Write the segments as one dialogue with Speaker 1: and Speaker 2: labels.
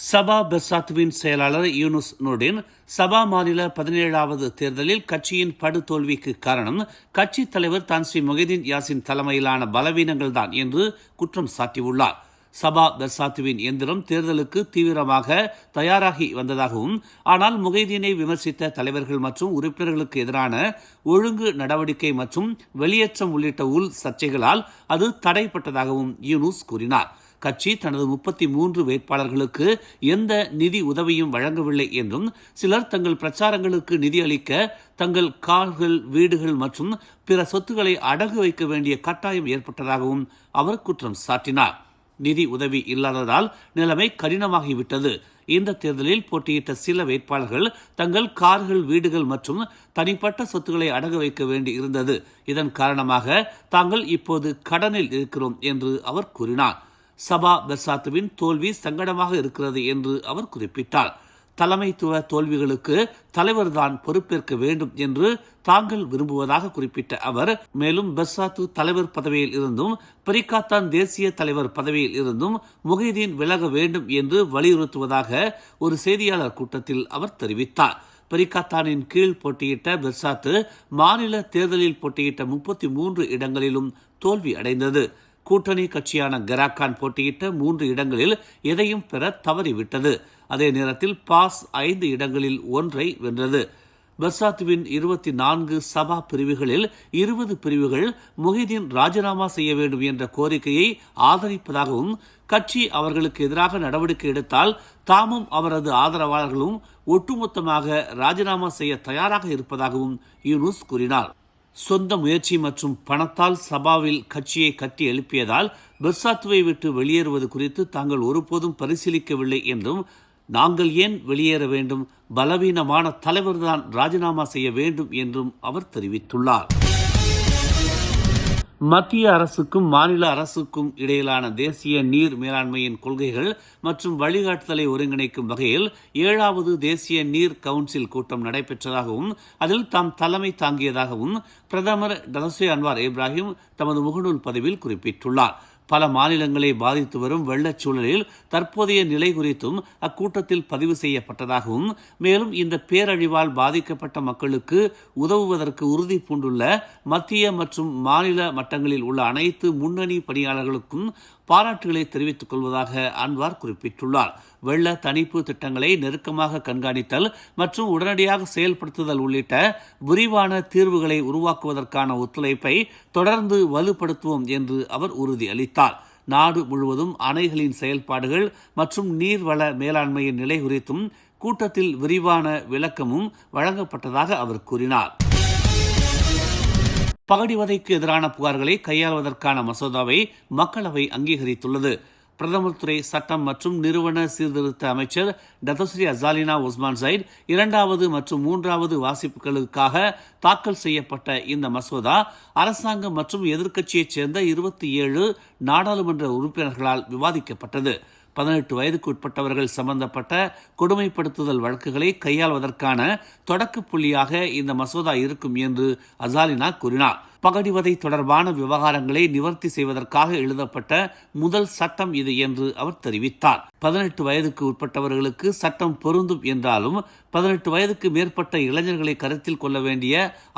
Speaker 1: சபா பெர்சாத்துவின் செயலாளர் யூனுஸ் நூர்டின் சபா மாநில 17வது தேர்தலில் கட்சியின் படுதோல்விக்கு காரணம் கட்சி தலைவர் தான்ஸ்ரீ மொஹிதீன் யாசின் தலைமையிலான பலவீனங்கள் தான் என்று குற்றம் சாட்டியுள்ளார். சபா பெர்சாத்துவின் எந்திரம் தேர்தலுக்கு தீவிரமாக தயாராகி வந்ததாகவும், ஆனால் மொஹிதீனை விமர்சித்த தலைவர்கள் மற்றும் உறுப்பினர்களுக்கு எதிரான ஒழுங்கு நடவடிக்கை மற்றும் வெளியேற்றம் உள்ளிட்ட உள் சர்ச்சைகளால் அது தடைப்பட்டதாகவும் யூனுஸ் கூறினார். கட்சி தனது 33 வேட்பாளர்களுக்கு எந்த நிதி உதவியும் வழங்கவில்லை என்றும், சிலர் தங்கள் பிரச்சாரங்களுக்கு நிதி அளிக்க தங்கள் கார்கள், வீடுகள் மற்றும் பிற சொத்துக்களை அடகு வைக்க வேண்டிய கட்டாயம் ஏற்பட்டதாகவும் அவர் குற்றம் சாட்டினார். நிதி உதவி இல்லாததால் நிலைமை கடினமாகிவிட்டது. இந்த தேர்தலில் போட்டியிட்ட சில வேட்பாளர்கள் தங்கள் கார்கள், வீடுகள் மற்றும் தனிப்பட்ட சொத்துக்களை அடகு வைக்க வேண்டி இருந்தது. இதன் காரணமாக தாங்கள் இப்போது கடனில் இருக்கிறோம் என்று அவர் கூறினார். சபா பெர்சாத்துவின் தோல்வி சங்கடமாக இருக்கிறது என்று அவர் குறிப்பிட்டார். தலைமைத்துவ தோல்விகளுக்கு தலைவர்தான் பொறுப்பேற்க வேண்டும் என்று தாங்கள் விரும்புவதாக குறிப்பிட்ட அவர், மேலும் பெர்சாத்து தலைவர் பதவியில் இருந்தும் பரிகாத்தான் தேசிய தலைவர் பதவியில் இருந்தும் மொஹிதீன் விலக வேண்டும் என்று வலியுறுத்துவதாக ஒரு செய்தியாளர் கூட்டத்தில் அவர் தெரிவித்தார். பரிகாத்தானின் கீழ் போட்டியிட்ட பெர்சாத்து மாநில தேர்தலில் போட்டியிட்ட 33 இடங்களிலும் தோல்வி அடைந்தது. கூட்டணி கட்சியான கராக்கான் போட்டியிட்ட 3 இடங்களில் எதையும் பெற தவறிவிட்டது. அதே நேரத்தில் பாஸ் 5 இடங்களில் 1 வென்றது. பெர்சாத்துவின் 24 சபா பிரிவுகளில் 20 பிரிவுகள் மொஹிதீன் ராஜினாமா செய்ய வேண்டும் என்ற கோரிக்கையை ஆதரிப்பதாகவும், கட்சி அவர்களுக்கு எதிராக நடவடிக்கை எடுத்தால் தாமும் அவரது ஆதரவாளர்களும் ஒட்டுமொத்தமாக ராஜினாமா செய்ய தயாராக இருப்பதாகவும் யூனுஸ் கூறினார். சொந்த முயற்சி மற்றும் பணத்தால் சபாவில் கட்சியை கட்டி எழுப்பியதால் பெர்சாத்துவை விட்டு வெளியேறுவது குறித்து தாங்கள் ஒருபோதும் பரிசீலிக்கவில்லை என்றும், நாங்கள் ஏன் வெளியேற வேண்டும், பலவீனமான தலைவர்தான் ராஜினாமா செய்ய வேண்டும் என்றும் அவர் தெரிவித்துள்ளார். மத்திய அரசுக்கும் மாநில அரசுக்கும் இடையிலான தேசிய நீர் மேலாண்மையின் கொள்கைகள் மற்றும் வழிகாட்டுதலை ஒருங்கிணைக்கும் வகையில் 7வது தேசிய நீர் கவுன்சில் கூட்டம் நடைபெற்றதாகவும், அதில் தாம் தலைமை தாங்கியதாகவும் பிரதமர் டதஸ்ரீ அன்வார் இப்ராஹிம் தமது முகநூல் பதிவில் குறிப்பிட்டுள்ளார். பல மாநிலங்களை பாதித்து வரும் வெள்ளச்சூழலில் தற்போதைய நிலை குறித்தும் அக்கூட்டத்தில் பதிவு செய்யப்பட்டதாகவும், மேலும் இந்த பேரழிவால் பாதிக்கப்பட்ட மக்களுக்கு உதவுவதற்கு உறுதி பூண்டுள்ள மத்திய மற்றும் மாநில மட்டங்களில் உள்ள அனைத்து முன்னணி பணியாளர்களுக்கும் பாராட்டுகளை தெரிவித்துக் கொள்வதாக அன்வார் குறிப்பிட்டுள்ளார். வெள்ள தணிப்பு திட்டங்களை நெருக்கமாக கண்காணித்தல் மற்றும் உடனடியாக செயல்படுத்துதல் உள்ளிட்ட விரிவான தீர்வுகளை உருவாக்குவதற்கான ஒத்துழைப்பை தொடர்ந்து வலுப்படுத்துவோம் என்று அவர் உறுதியளித்தார். நாடு முழுவதும் அணைகளின் செயல்பாடுகள் மற்றும் நீர்வள மேலாண்மையின் நிலை குறித்தும் கூட்டத்தில் விரிவான விளக்கமும் வழங்கப்பட்டதாக அவர் கூறினார். பகடிவதைக்கு எதிரான புகார்களை கையாள்வதற்கான மசோதாவை மக்களவை அங்கீகரித்துள்ளது. பிரதமர் துறை சட்டம் மற்றும் நிறுவன சீர்திருத்த அமைச்சர் டதஸ்ரீ அசாலினா உஸ்மான் சைட் 2வது மற்றும் 3வது வாசிப்புகளுக்காக தாக்கல் செய்யப்பட்ட இந்த மசோதா அரசாங்கம் மற்றும் எதிர்க்கட்சியைச் சேர்ந்த 27 நாடாளுமன்ற உறுப்பினர்களால் விவாதிக்கப்பட்டது. 18 வயதுக்கு உட்பட்டவர்கள் சம்பந்தப்பட்ட கொடுமைப்படுத்துதல் வழக்குகளை கையாள்வதற்கான தொடக்க புள்ளியாக இந்த மசோதா இருக்கும் என்று அசாலினா கூறினார். பகடிவதை தொடர்பான விவகாரங்களை நிவர்த்தி செய்வதற்காக எழுதப்பட்ட முதல் சட்டம் இது என்று அவர் தெரிவித்தார். 18 வயதுக்கு உட்பட்டவர்களுக்கு சட்டம் பொருந்தும் என்றாலும் 18 வயதுக்கு மேற்பட்ட இளைஞர்களை கருத்தில் கொள்ள வேண்டிய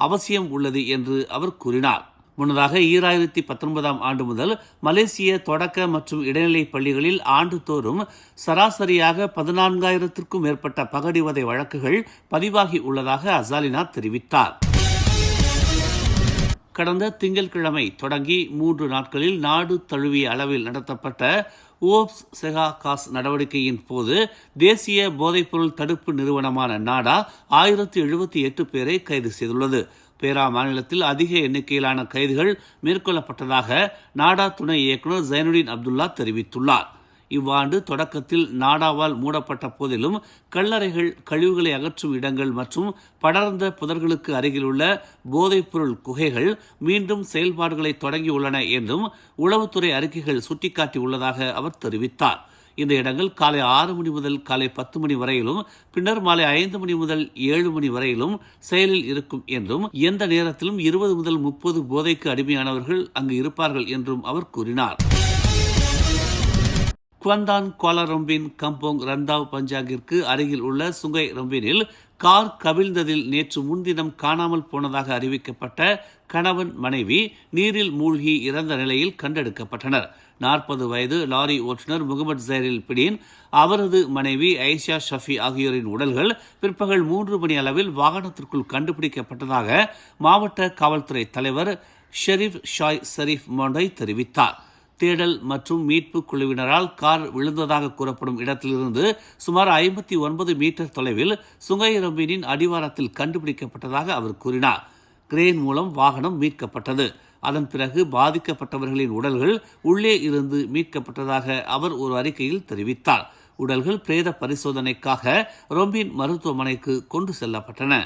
Speaker 1: அவசியம் உள்ளது என்று அவர் கூறினார். முன்னதாக 2019 ஆண்டு முதல் மலேசிய தொடக்க மற்றும் இடைநிலை பள்ளிகளில் ஆண்டுதோறும் சராசரியாக 14,000க்கும் மேற்பட்ட பகடிவதை வழக்குகள் பதிவாகி உள்ளதாக அசாலினா தெரிவித்தார். கடந்த திங்கட்கிழமை தொடங்கி 3 நாட்களில் நாடு தழுவிய அளவில் நடத்தப்பட்ட ஓப்ஸ் செகா காஸ் நடவடிக்கையின் போது தேசிய போதைப்பொருள் தடுப்பு நிறுவனமான நாடா 1078 பேரை கைது செய்துள்ளது. பேரா மாநிலத்தில் அதிக எண்ணிக்கையிலான கைதுகள் மேற்கொள்ளப்பட்டதாக நாடா துணை இயக்குநர் ஜைனுடின் அப்துல்லா தெரிவித்துள்ளார். இவ்வாண்டு தொடக்கத்தில் நாடாவால் மூடப்பட்ட போதிலும் கல்லறைகள், கழிவுகளை அகற்றும் இடங்கள் மற்றும் படர்ந்த புதர்களுக்கு அருகிலுள்ள போதைப்பொருள் குகைகள் மீண்டும் செயல்பாடுகளை தொடங்கியுள்ளன என்றும் உளவுத்துறை அறிக்கைகள் சுட்டிக்காட்டியுள்ளதாக அவர் தெரிவித்தார். இந்த இடங்கள் காலை 6 மணி முதல் காலை 10 மணி வரையிலும், பின்னர் மாலை 5 மணி முதல் 7 மணி வரையிலும் செயலில் இருக்கும் என்றும், எந்த நேரத்திலும் 20 முதல் 30 போதைக்கு அடிமையானவர்கள் அங்கு இருப்பார்கள் என்றும் அவர் கூறினார். குவந்தான் கோலாரம்பின் கம்போங் ரந்தாவ் பஞ்சாங்கிற்கு அருகில் உள்ள சுங்கை ரம்பினில் கார் கவிழ்ந்ததில் நேற்று முன்தினம் காணாமல் போனதாக அறிவிக்கப்பட்ட கணவன் மனைவி நீரில் மூழ்கி இறந்த நிலையில் கண்டெடுக்கப்பட்டனர். 40 வயது லாரி ஓட்டுநர் முகமது ஜைரில் பிடின், அவரது மனைவி ஐஷா ஷஃபி ஆகியோரின் உடல்கள் பிற்பகல் 3 மணி அளவில் வாகனத்திற்குள் கண்டுபிடிக்கப்பட்டதாக மாவட்ட காவல்துறை தலைவர் ஷெரீப் ஷாய் ஷரீப் மொண்டை தெரிவித்தார். தேடல் மற்றும் மீட்பு குழுவினரால் கார் விழுந்ததாக கூறப்படும் இடத்திலிருந்து சுமார் 59 மீட்டர் தொலைவில் சுங்கை ரம்பீனின் அடிவாரத்தில் கண்டுபிடிக்கப்பட்டதாக அவர் கூறினார். கிரேன் மூலம் வாகனம் மீட்கப்பட்டது. அதன் பிறகு பாதிக்கப்பட்டவர்களின் உடல்கள் உள்ளே இருந்து மீட்கப்பட்டதாக அவர் ஒரு அறிக்கையில் தெரிவித்தார். உடல்கள் பிரேத பரிசோதனைக்காக ரொம்பின் மருத்துவமனைக்கு கொண்டு செல்லப்பட்டன.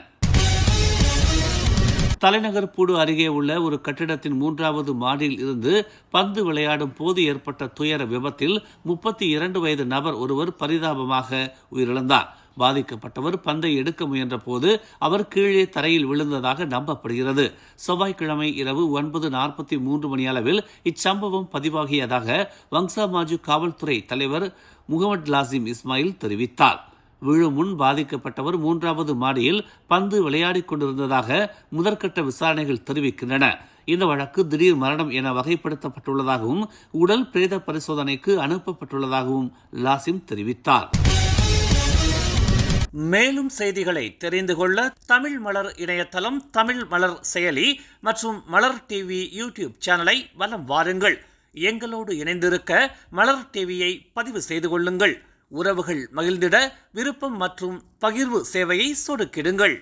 Speaker 1: தலைநகர் பூடு அருகே உள்ள ஒரு கட்டிடத்தின் 3வது மாடியில் இருந்து பந்து விளையாடும் போது ஏற்பட்ட துயர விபத்தில் 32 வயது நபர் ஒருவர் பரிதாபமாக உயிரிழந்தார். பாதிக்கப்பட்டவர் பந்தை எடுக்க முயன்ற போது அவர் கீழே தரையில் விழுந்ததாக நம்பப்படுகிறது. செவ்வாய்க்கிழமை இரவு 9:43 மணியளவில் இச்சம்பவம் பதிவாகியதாக வங்சா மாஜு காவல்துறை தலைவர் முகமது லாசிம் இஸ்மாயில் தெரிவித்தார். விழும் முன் பாதிக்கப்பட்டவர் 3வது மாடியில் பந்து விளையாடிக் கொண்டிருந்ததாக முதற்கட்ட விசாரணைகள் தெரிவிக்கின்றன. இந்த வழக்கு திடீர் மரணம் என வகைப்படுத்தப்பட்டுள்ளதாகவும் உடல் பிரேத பரிசோதனைக்கு அனுப்பப்பட்டுள்ளதாகவும் லாசிம் தெரிவித்தார். மேலும் செய்திகளை தெரிந்து கொள்ள தமிழ் மலர் இணையதளம், தமிழ் மலர் செயலி மற்றும் மலர் டிவி யூடியூப் சேனலை வலம் வாருங்கள். எங்களோடு இணைந்திருக்க மலர் டிவியை பதிவு செய்து கொள்ளுங்கள். உறவுகள் மகிழ்ந்திட விருப்பம் மற்றும் பகிர்வு சேவையை சொடுக்கிடுங்கள்.